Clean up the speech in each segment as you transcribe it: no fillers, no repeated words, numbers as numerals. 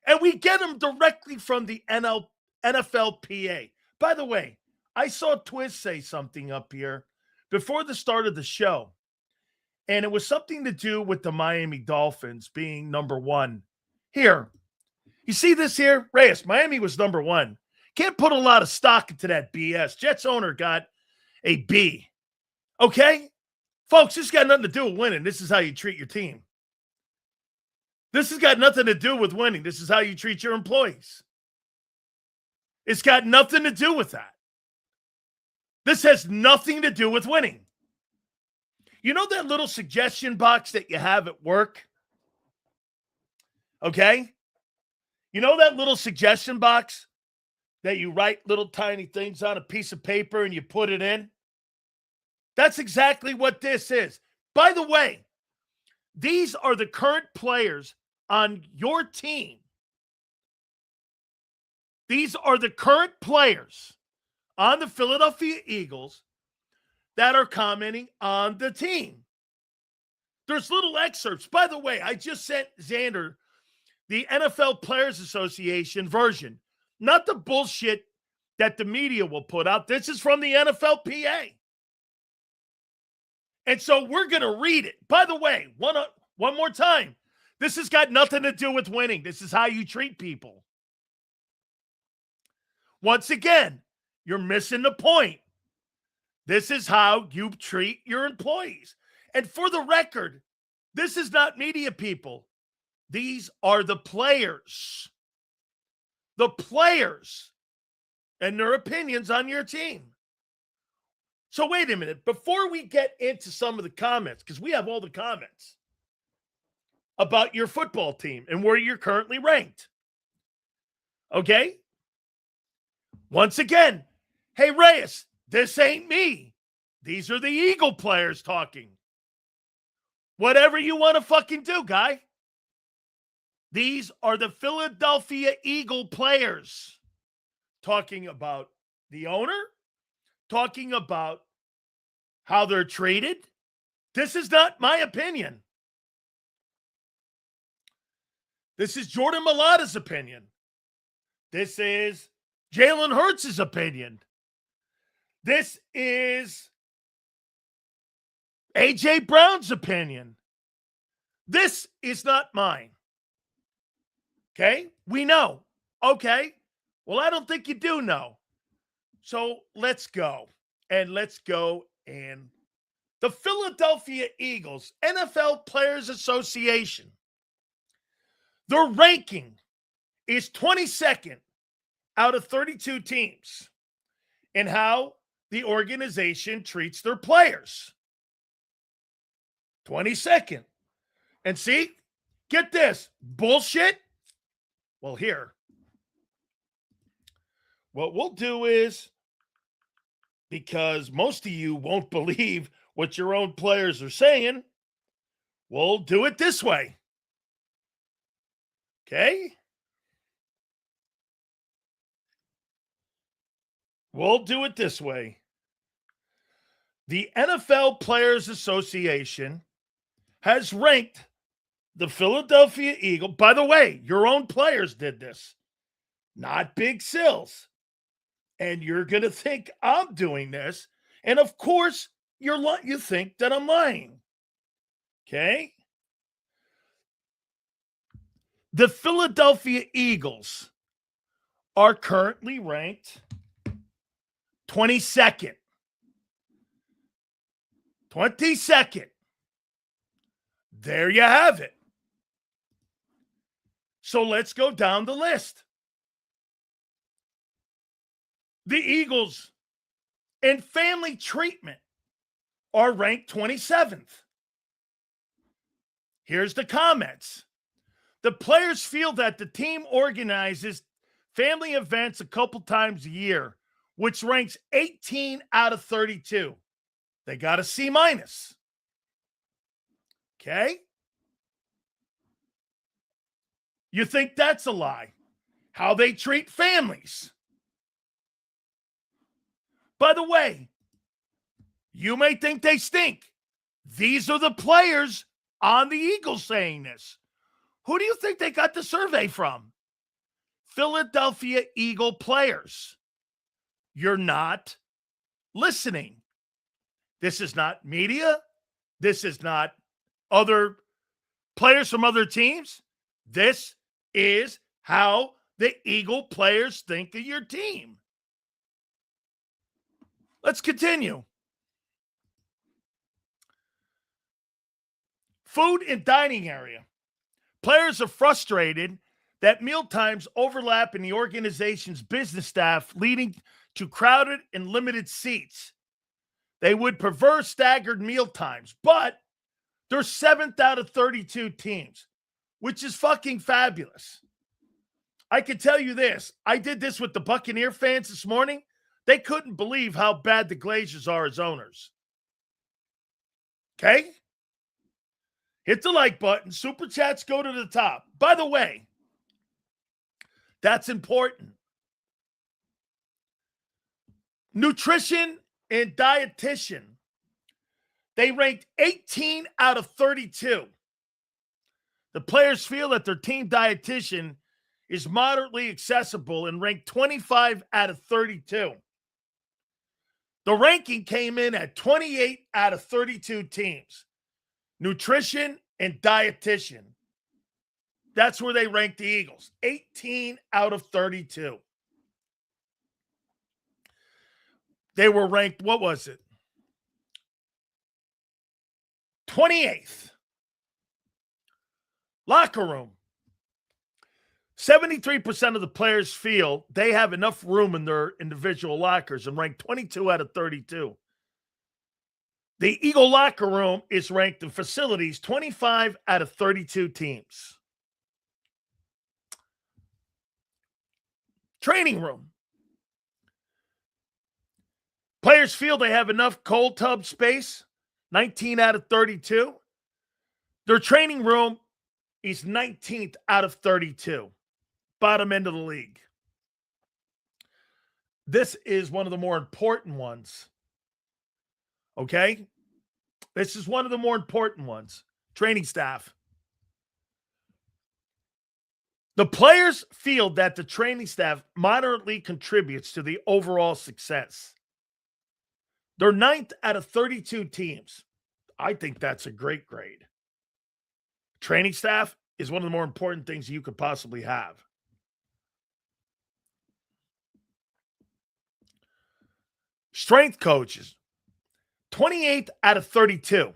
And we get them directly from the NFLPA. By the way, I saw Twiz say something up here before the start of the show, and it was something to do with the Miami Dolphins being number one. Here, you see this here? Reyes, Miami was number one. Can't put a lot of stock into that BS. Jets owner got a B. Okay? Folks, this got nothing to do with winning. This is how you treat your team. This has got nothing to do with winning. This is how you treat your employees. It's got nothing to do with that. This has nothing to do with winning. You know that little suggestion box that you have at work? Okay? You know that little suggestion box that you write little tiny things on a piece of paper and you put it in? That's exactly what this is. By the way, these are the current players on your team. These are the current players on the Philadelphia Eagles that are commenting on the team. There's little excerpts. By the way, I just sent Xander the NFL Players Association version, not the bullshit that the media will put out. This is from the NFLPA. And so we're going to read it. By the way, one more time. This has got nothing to do with winning. This is how you treat people. Once again, you're missing the point. This is how you treat your employees. And for the record, this is not media people. These are the players. The players and their opinions on your team. So wait a minute. Before we get into some of the comments, because we have all the comments about your football team and where you're currently ranked. Okay? Once again, hey, Reyes, this ain't me. These are the Eagle players talking. Whatever you want to fucking do, guy. These are the Philadelphia Eagle players talking about the owner, talking about how they're treated. This is not my opinion. This is Jordan Mailata's opinion. This is Jalen Hurts' opinion. This is A.J. Brown's opinion. This is not mine. Okay? We know. Okay? Well, I don't think you do know. So let's go. And let's go. And the Philadelphia Eagles, NFL Players Association, their ranking is 22nd out of 32 teams in how the organization treats their players. 22nd. And see, get this, bullshit. Well, here, what we'll do is, because most of you won't believe what your own players are saying, we'll do it this way. Okay? We'll do it this way. The NFL Players Association has ranked the Philadelphia Eagles. By the way, your own players did this, not Big Sills. And you're going to think I'm doing this. And of course, you think that I'm lying. Okay? The Philadelphia Eagles are currently ranked 22nd. 22nd. There you have it. So let's go down the list. The Eagles in family treatment are ranked 27th. Here's the comments. The players feel that the team organizes family events a couple times a year, which ranks 18 out of 32. They got a C-. Okay? You think that's a lie? How they treat families. By the way, you may think they stink. These are the players on the Eagles saying this. Who do you think they got the survey from? Philadelphia Eagle players. You're not listening. This is not media. This is not other players from other teams. This is how the Eagle players think of your team. Let's continue. Food and dining area. Players are frustrated that mealtimes overlap in the organization's business staff, leading to crowded and limited seats. They would prefer staggered mealtimes, but they're 7th out of 32 teams, which is fucking fabulous. I can tell you this. I did this with the Buccaneer fans this morning. They couldn't believe how bad the Glazers are as owners. Okay? Hit the like button. Super chats go to the top. By the way, that's important. Nutrition and dietitian. They ranked 18 out of 32. The players feel that their team dietitian is moderately accessible and ranked 25 out of 32. The ranking came in at 28 out of 32 teams. Nutrition and dietitian. That's where they ranked the Eagles. 18 out of 32. They were ranked, what was it? 28th. Locker room. 73% of the players feel they have enough room in their individual lockers and ranked 22 out of 32. The Eagle locker room is ranked in facilities 25 out of 32 teams. Training room. Players feel they have enough cold tub space, 19 out of 32. Their training room is 19th out of 32. Bottom end of the league. This is one of the more important ones. Okay? This is one of the more important ones. Training staff. The players feel that the training staff moderately contributes to the overall success. They're 9th out of 32 teams. I think that's a great grade. Training staff is one of the more important things you could possibly have. Strength coaches, 28th out of 32.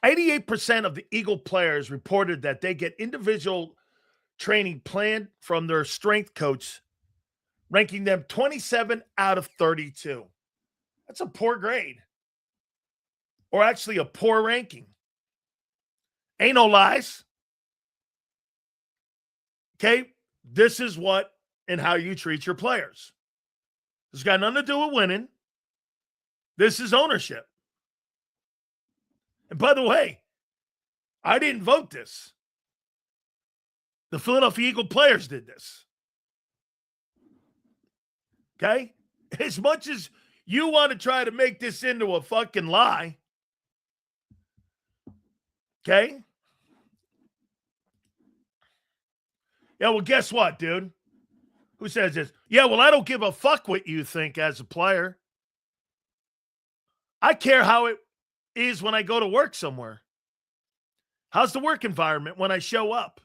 88% of the Eagle players reported that they get individual training planned from their strength coach, ranking them 27 out of 32. That's a poor grade. Or actually a poor ranking. Ain't no lies. Okay? This is what and how you treat your players. It's got nothing to do with winning. This is ownership. And by the way, I didn't vote this. The Philadelphia Eagle players did this. Okay? As much as you want to try to make this into a fucking lie, okay? Yeah, well, guess what, dude? Who says this? Yeah, well, I don't give a fuck what you think as a player. I care how it is when I go to work somewhere. How's the work environment when I show up?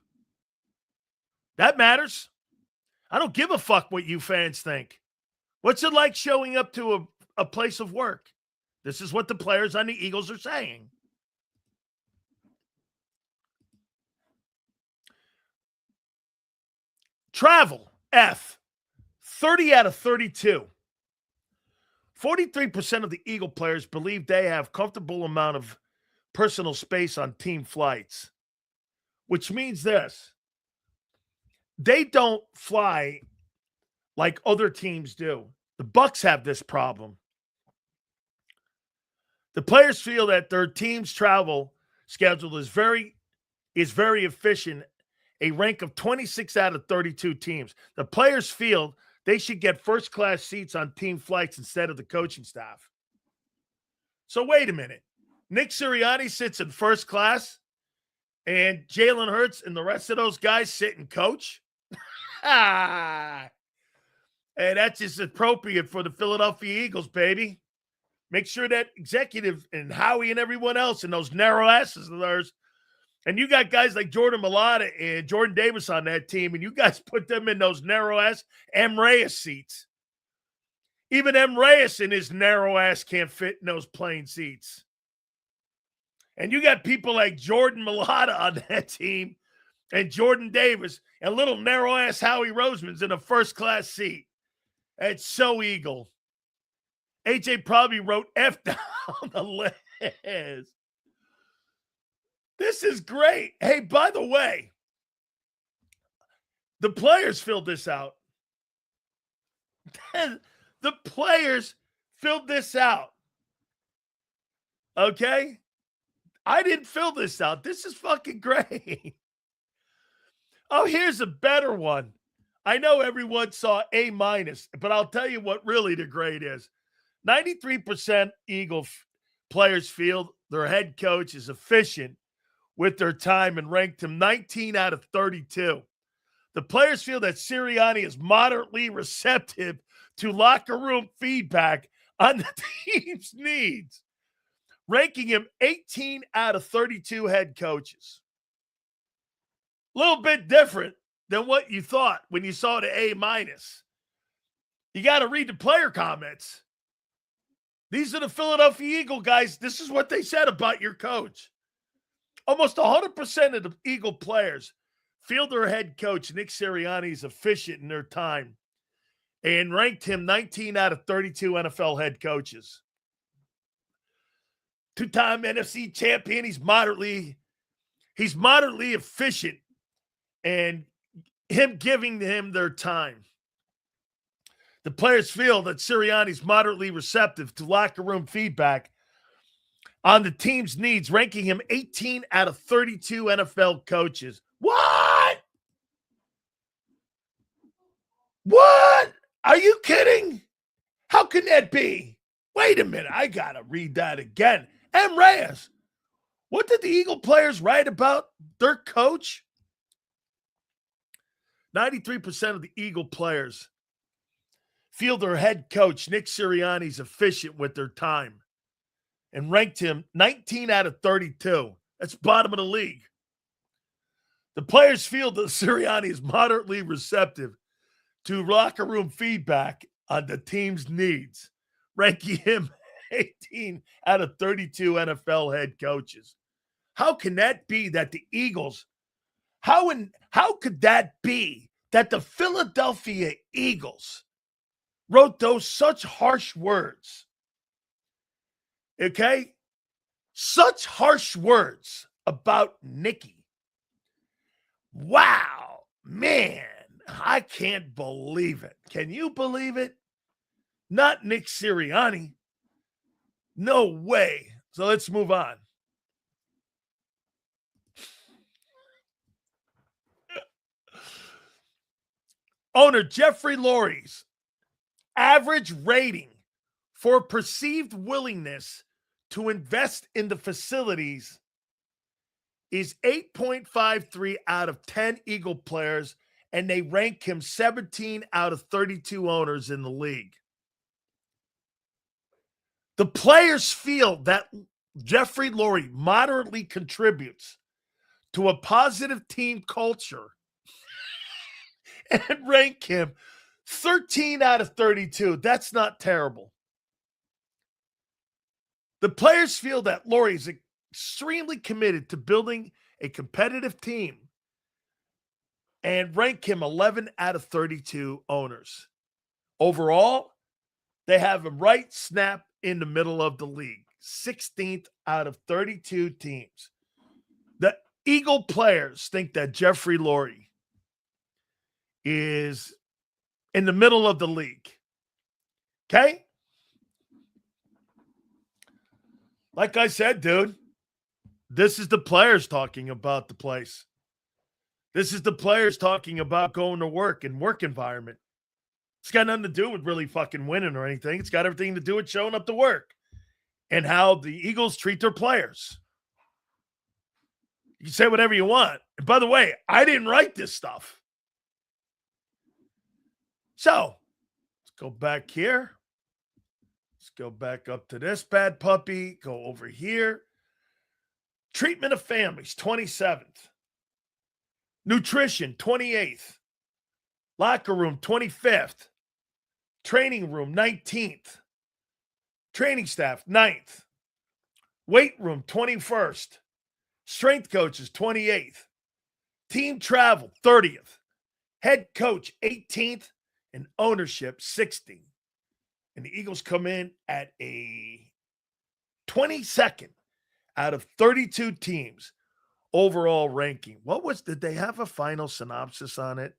That matters. I don't give a fuck what you fans think. What's it like showing up to a place of work? This is what the players on the Eagles are saying. Travel, F, 30 out of 32. 43% of the Eagle players believe they have comfortable amount of personal space on team flights, which means this. They don't fly like other teams do. The Bucs have this problem. The players feel that their team's travel schedule is very efficient, a rank of 26 out of 32 teams. The players feel they should get first-class seats on team flights instead of the coaching staff. So wait a minute. Nick Sirianni sits in first class, and Jalen Hurts and the rest of those guys sit and coach. And that's just appropriate for the Philadelphia Eagles, baby. Make sure that executive and Howie and everyone else and those narrow asses of theirs. And you got guys like Jordan Mailata and Jordan Davis on that team, and you guys put them in those narrow-ass M. Reyes seats. Even M. Reyes in his narrow ass can't fit in those plain seats. And you got people like Jordan Mailata on that team and Jordan Davis and little narrow-ass Howie Roseman's in a first-class seat. It's so Eagle. AJ probably wrote F down the list. This is great. Hey, by the way, the players filled this out. The players filled this out. Okay? I didn't fill this out. This is fucking great. Oh, here's a better one. I know everyone saw A-, but I'll tell you what really the grade is. 93% Eagle players feel their head coach is efficient with their time and ranked him 19 out of 32. The players feel that Sirianni is moderately receptive to locker room feedback on the team's needs, ranking him 18 out of 32 head coaches. A little bit different than what you thought when you saw the A-. You got to read the player comments. These are the Philadelphia Eagle guys. This is what they said about your coach. Almost 100% of the Eagle players feel their head coach, Nick Sirianni, is efficient in their time and ranked him 19 out of 32 NFL head coaches. Two-time NFC champion. He's moderately efficient, and him giving him their time. The players feel that Sirianni's moderately receptive to locker room feedback on the team's needs, ranking him 18 out of 32 NFL coaches. What? What? Are you kidding? How can that be? Wait a minute. I got to read that again. M. Reyes. What did the Eagle players write about their coach? 93% of the Eagle players feel their head coach, Nick Sirianni, is efficient with their time and ranked him 19 out of 32. That's bottom of the league. The players feel that Sirianni is moderately receptive to locker room feedback on the team's needs, ranking him 18 out of 32 NFL head coaches. How can that be that the Eagles, how could that be that the Philadelphia Eagles wrote those such harsh words? Okay? Such harsh words about Nicky. Wow, man, I can't believe it. Can you believe it? Not Nick Sirianni. No way. So let's move on. Owner Jeffrey Lurie's average rating for perceived willingness to invest in the facilities is 8.53 out of 10 Eagle players, and they rank him 17 out of 32 owners in the league. The players feel that Jeffrey Lurie moderately contributes to a positive team culture and rank him 13 out of 32. That's not terrible. The players feel that Lurie is extremely committed to building a competitive team and rank him 11 out of 32 owners. Overall, they have him right snap in the middle of the league, 16th out of 32 teams. The Eagle players think that Jeffrey Lurie is in the middle of the league. Okay? Like I said, dude, this is the players talking about the place. This is the players talking about going to work and work environment. It's got nothing to do with really fucking winning or anything. It's got everything to do with showing up to work and how the Eagles treat their players. You can say whatever you want. And by the way, I didn't write this stuff. So let's go back here. Let's go back up to this bad puppy. Go over here. Treatment of families, 27th. Nutrition, 28th. Locker room, 25th. Training room, 19th. Training staff, 9th. Weight room, 21st. Strength coaches, 28th. Team travel, 30th. Head coach, 18th. And ownership, 16th. And the Eagles come in at a 22nd out of 32 teams overall ranking. Did they have a final synopsis on it?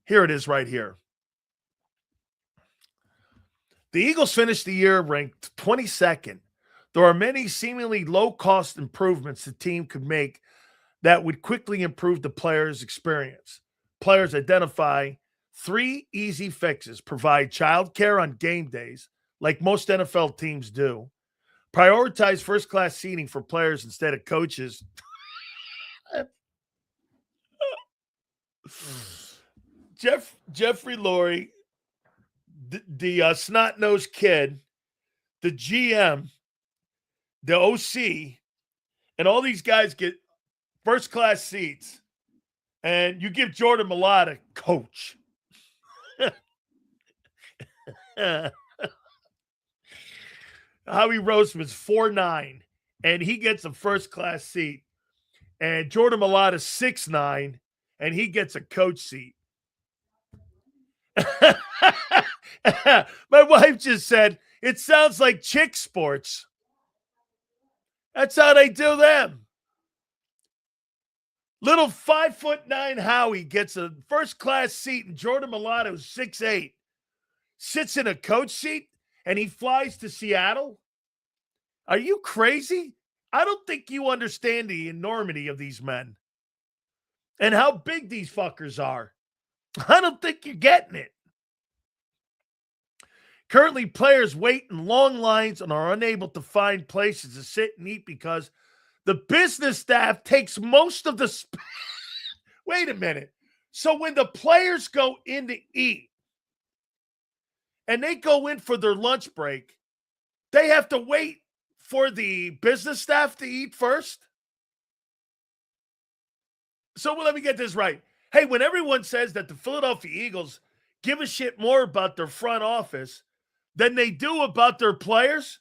Here it is right here. The Eagles finished the year ranked 22nd. There are many seemingly low-cost improvements the team could make that would quickly improve the player's experience. Players identify 3 easy fixes: provide childcare on game days, like most NFL teams do; prioritize first-class seating for players instead of coaches. Jeffrey Lurie, the snot-nosed kid, the GM, the OC, and all these guys get first-class seats, and you give Jordan Mailata coach. Howie Roseman's 4'9", and he gets a first-class seat. And Jordan Mailata's 6'9", and he gets a coach seat. My wife just said, it sounds like chick sports. That's how they do them. Little 5'9" Howie gets a first-class seat, and Jordan Mailata, who's 6'8", sits in a coach seat, and he flies to Seattle? Are you crazy? I don't think you understand the enormity of these men and how big these fuckers are. I don't think you're getting it. Currently, players wait in long lines and are unable to find places to sit and eat because the business staff takes most of the space. Wait a minute. So when the players go in to eat and they go in for their lunch break, they have to wait for the business staff to eat first? So let me get this right. Hey, when everyone says that the Philadelphia Eagles give a shit more about their front office than they do about their players,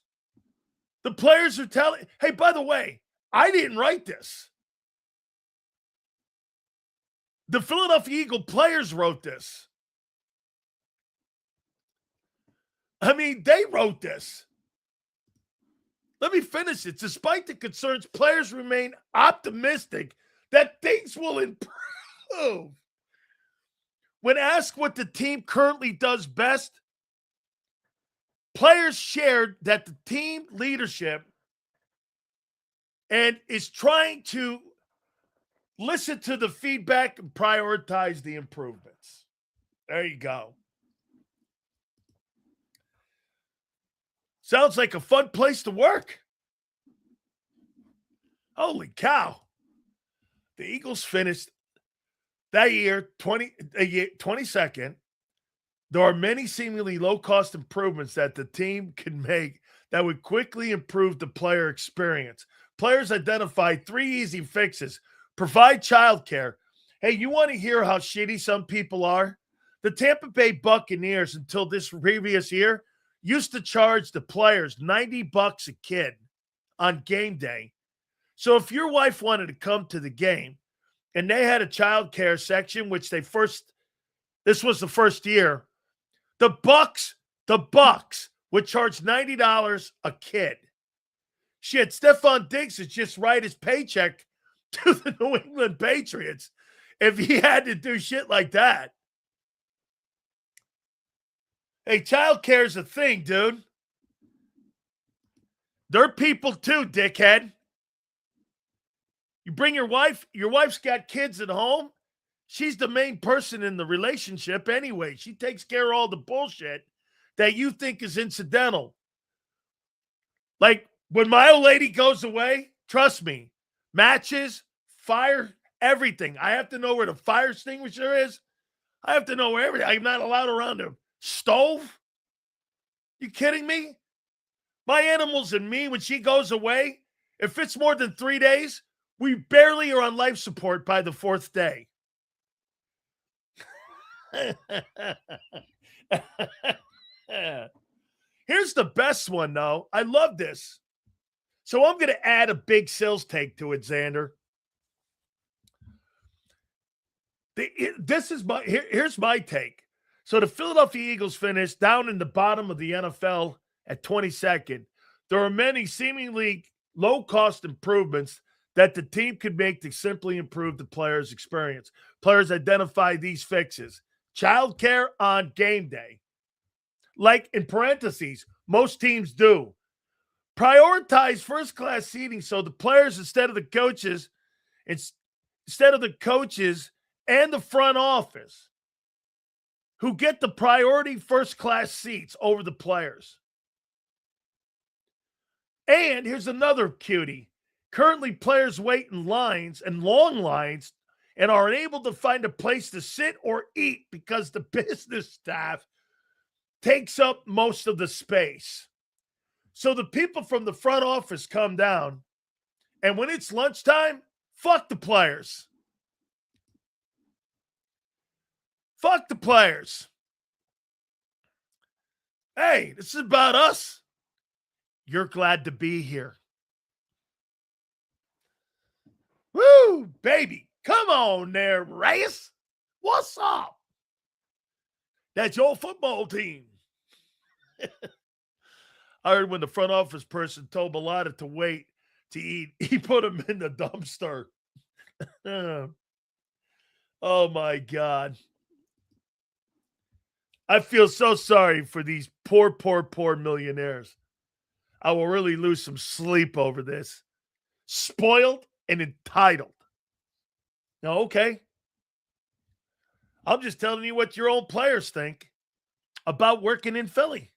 the players are telling, hey, by the way, I didn't write this. The Philadelphia Eagle players wrote this. I mean, they wrote this. Let me finish it. Despite the concerns, players remain optimistic that things will improve. When asked what the team currently does best, players shared that the team leadership and is trying to listen to the feedback and prioritize the improvements. There you go. Sounds like a fun place to work. Holy cow. The Eagles finished that year 22nd. There are many seemingly low-cost improvements that the team can make that would quickly improve the player experience. Players identify 3 easy fixes. Provide childcare. Hey, you want to hear how shitty some people are? The Tampa Bay Buccaneers, until this previous year, used to charge the players $90 a kid on game day. So if your wife wanted to come to the game and they had a child care section, which this was the first year, the Bucks would charge $90 a kid. Shit, Stephon Diggs would just write his paycheck to the New England Patriots if he had to do shit like that. Hey, child care is a thing, dude. They're people too, dickhead. You bring your wife's got kids at home. She's the main person in the relationship anyway. She takes care of all the bullshit that you think is incidental. Like when my old lady goes away, trust me, matches, fire, everything. I have to know where the fire extinguisher is. I have to know where everything. I'm not allowed around the stove. You kidding me? My animals and me, when she goes away, if it's more than 3 days, we barely are on life support by the 4th day. Here's the best one, though. I love this. So I'm going to add a big sales take to it, Xander. Here's my take. So the Philadelphia Eagles finished down in the bottom of the NFL at 22nd. There are many seemingly low-cost improvements that the team could make to simply improve the player's experience. Players identify these fixes. Childcare on game day. Like in parentheses, most teams do. Prioritize first-class seating so the players instead of the coaches and the front office who get the priority first-class seats over the players. And here's another cutie. Currently, players wait in lines and long lines and are unable to find a place to sit or eat because the business staff takes up most of the space. So the people from the front office come down, and when it's lunchtime, fuck the players. Fuck the players. Hey, this is about us. You're glad to be here. Woo, baby. Come on there, Reyes. What's up? That's your football team. I heard when the front office person told Bellotta to wait to eat, he put him in the dumpster. Oh, my God. I feel so sorry for these poor millionaires. I will really lose some sleep over this. Spoiled and entitled. Now, okay. I'm just telling you what your own players think about working in Philly.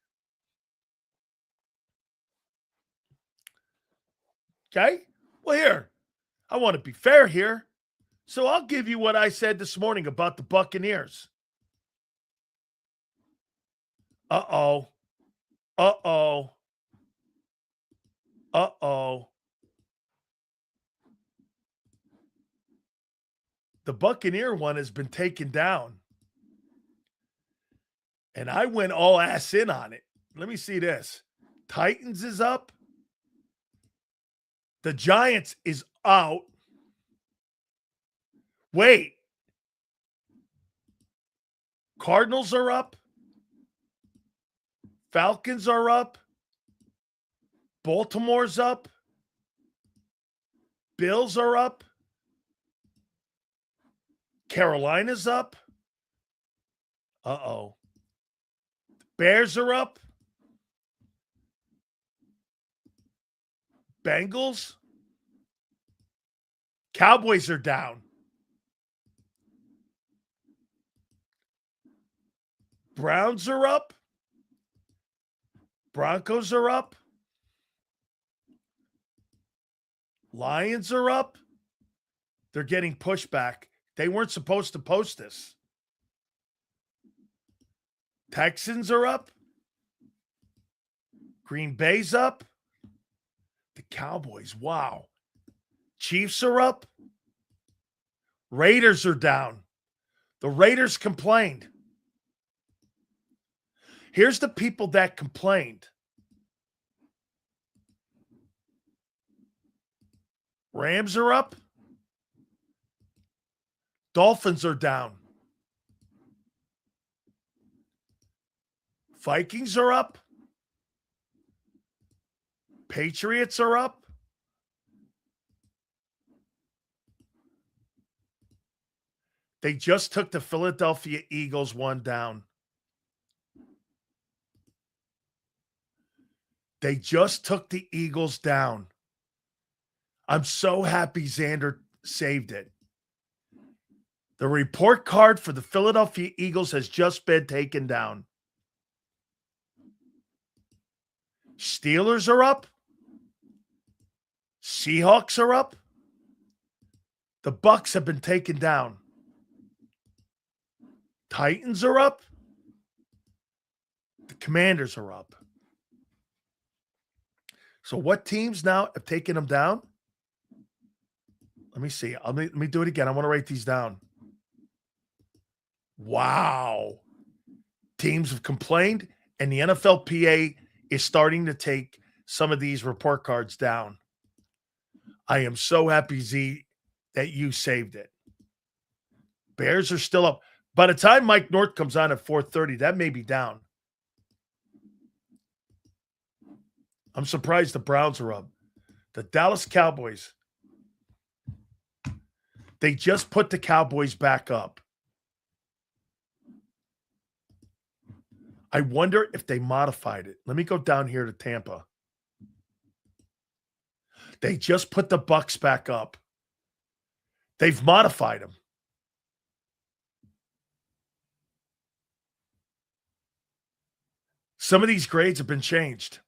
Okay? Well, here, I want to be fair here. So I'll give you what I said this morning about the Buccaneers. Uh-oh. The Buccaneer one has been taken down. And I went all ass in on it. Let me see this. Titans is up. The Giants is out. Wait. Cardinals are up. Falcons are up. Baltimore's up. Bills are up. Carolina's up. Uh-oh. Bears are up. Bengals. Cowboys are down. Browns are up. Broncos are up. Lions are up. They're getting pushback. They weren't supposed to post this. Texans are up. Green Bay's up. The Cowboys, wow. Chiefs are up. Raiders are down. The Raiders complained. Here's the people that complained. Rams are up. Dolphins are down. Vikings are up. Patriots are up. They just took the Philadelphia Eagles one down. They just took the Eagles down. I'm so happy Xander saved it. The report card for the Philadelphia Eagles has just been taken down. Steelers are up. Seahawks are up. The Bucks have been taken down. Titans are up. The Commanders are up. So what teams now have taken them down? Let me see. Let me do it again. I want to write these down. Wow. Teams have complained, and the NFLPA is starting to take some of these report cards down. I am so happy, Z, that you saved it. Bears are still up. By the time Mike North comes on at 4:30, that may be down. I'm surprised the Browns are up. The Dallas Cowboys. They just put the Cowboys back up. I wonder if they modified it. Let me go down here to Tampa. They just put the Bucks back up. They've modified them. Some of these grades have been changed.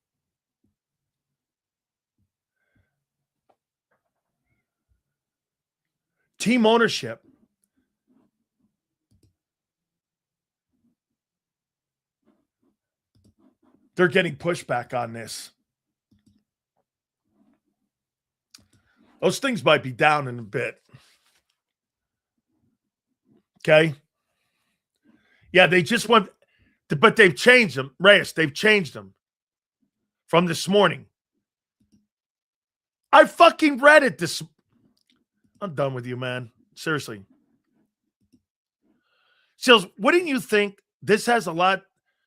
Team ownership. They're getting pushback on this. Those things might be down in a bit. Okay. Yeah, they just want, but they've changed them. Reyes, they've changed them from this morning. I fucking read it this. I'm done with you, man. Seriously. Sills, wouldn't you think this has a lot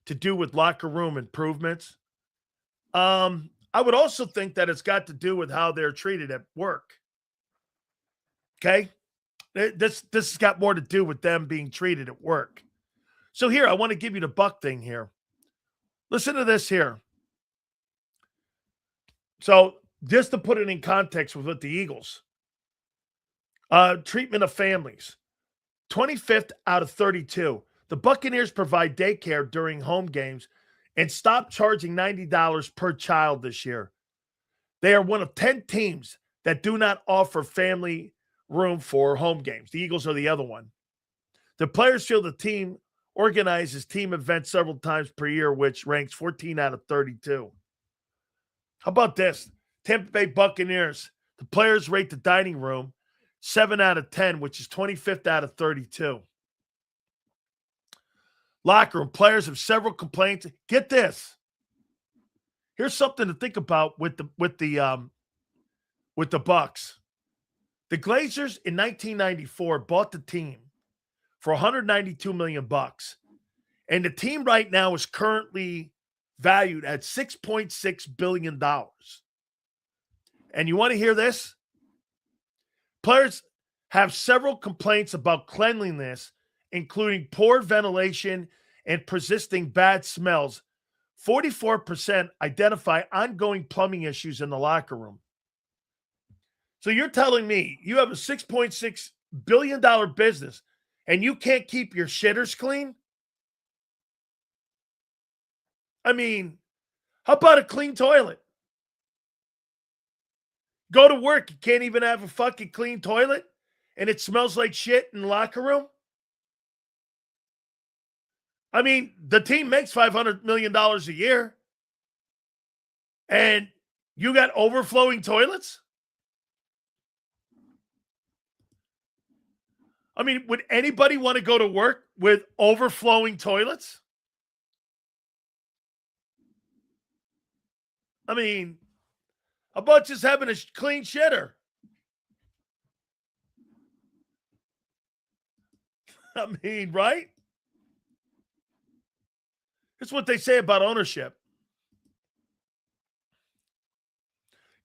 to do with locker room improvements? I would also think that it's got to do with how they're treated at work. Okay? This has got more to do with them being treated at work. So here, I want to give you the Buck thing here. Listen to this here. So just to put it in context with the Eagles. Treatment of families. 25th out of 32. The Buccaneers provide daycare during home games and stop charging $90 per child this year. They are one of 10 teams that do not offer family room for home games. The Eagles are the other one. The players feel the team organizes team events several times per year, which ranks 14 out of 32. How about this? Tampa Bay Buccaneers. The players rate the dining room 7 out of 10, which is 25th out of 32. Locker room. Players have several complaints. Get this. Here's something to think about with the Bucks. The Glazers in 1994 bought the team for $192 million, and the team right now is currently valued at $6.6 billion. And you want to hear this? Players have several complaints about cleanliness, including poor ventilation and persisting bad smells. 44% identify ongoing plumbing issues in the locker room. So you're telling me you have a $6.6 billion business and you can't keep your shitters clean? I mean, how about a clean toilet? Go to work, you can't even have a fucking clean toilet and it smells like shit in the locker room? I mean, the team makes $500 million a year and you got overflowing toilets? I mean, would anybody want to go to work with overflowing toilets? I mean, how about just having a clean shitter? I mean, right? That's what they say about ownership.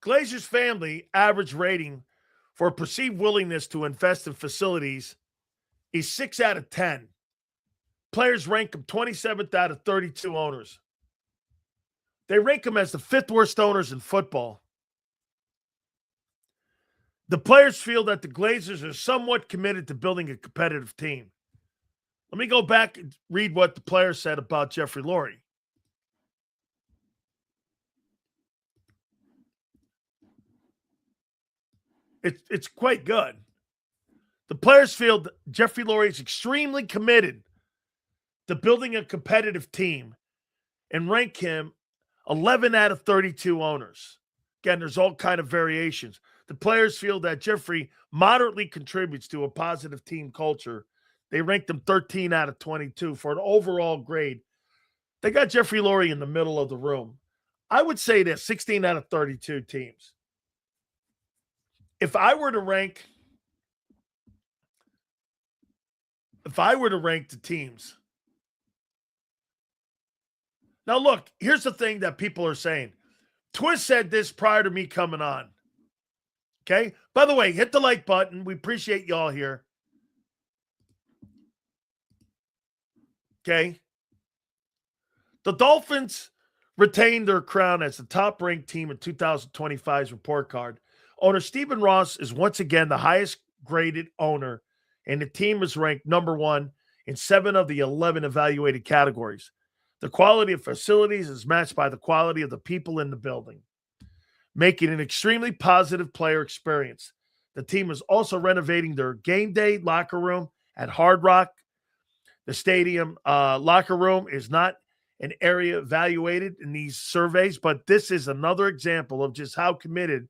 Glazer's family average rating for perceived willingness to invest in facilities is 6 out of 10. Players rank them 27th out of 32 owners. They rank them as the 5th worst owners in football. The players feel that the Glazers are somewhat committed to building a competitive team. Let me go back and read what the players said about Jeffrey Lurie. It's quite good. The players feel that Jeffrey Lurie is extremely committed to building a competitive team and rank him 11 out of 32 owners. Again, there's all kind of variations. The players feel that Jeffrey moderately contributes to a positive team culture. They ranked him 13 out of 22 for an overall grade. They got Jeffrey Lurie in the middle of the room. I would say this, 16 out of 32 teams. If I were to rank the teams. Now, look, here's the thing that people are saying. Twist said this prior to me coming on. Okay? By the way, hit the like button. We appreciate y'all here. Okay? The Dolphins retained their crown as the top-ranked team in 2025's report card. Owner Stephen Ross is once again the highest-graded owner, and the team is ranked number 1 in 7 of the 11 evaluated categories. The quality of facilities is matched by the quality of the people in the building, making an extremely positive player experience. The team is also renovating their game day locker room at Hard Rock. The stadium locker room is not an area evaluated in these surveys, but this is another example of just how committed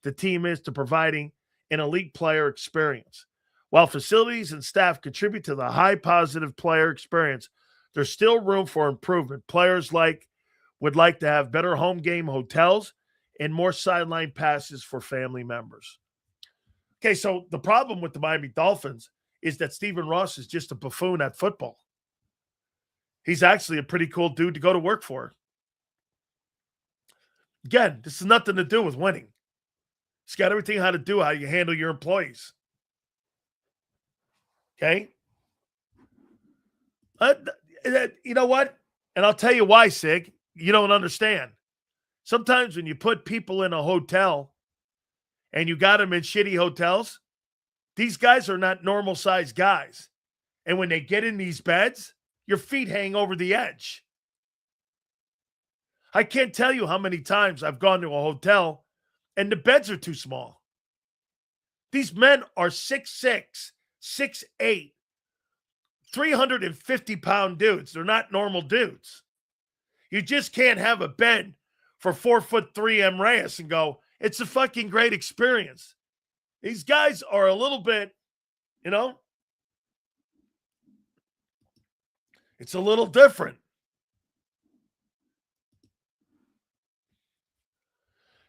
the team is to providing an elite player experience. While facilities and staff contribute to the high positive player experience, there's still room for improvement. Players would like to have better home game hotels and more sideline passes for family members. Okay, so the problem with the Miami Dolphins is that Stephen Ross is just a buffoon at football. He's actually a pretty cool dude to go to work for. Again, this has nothing to do with winning. It's got everything how to do how you handle your employees. Okay? You know what? And I'll tell you why, Sig. You don't understand. Sometimes when you put people in a hotel and you got them in shitty hotels, these guys are not normal-sized guys. And when they get in these beds, your feet hang over the edge. I can't tell you how many times I've gone to a hotel and the beds are too small. These men are 6'6", 6'8", 350-pound dudes. They're not normal dudes. You just can't have a bed for 4'3" M. Reyes and go, it's a fucking great experience. These guys are a little bit, it's a little different.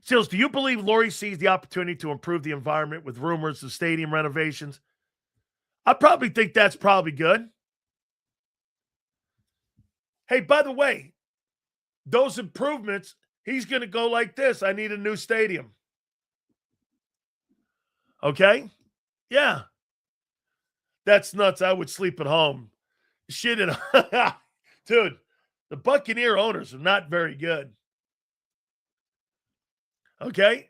Sills, do you believe Lurie sees the opportunity to improve the environment with rumors of stadium renovations? I probably think that's probably good. Hey, by the way, those improvements, he's going to go like this. I need a new stadium. Okay? Yeah. That's nuts. I would sleep at home. Shit. Dude, the Buccaneer owners are not very good. Okay?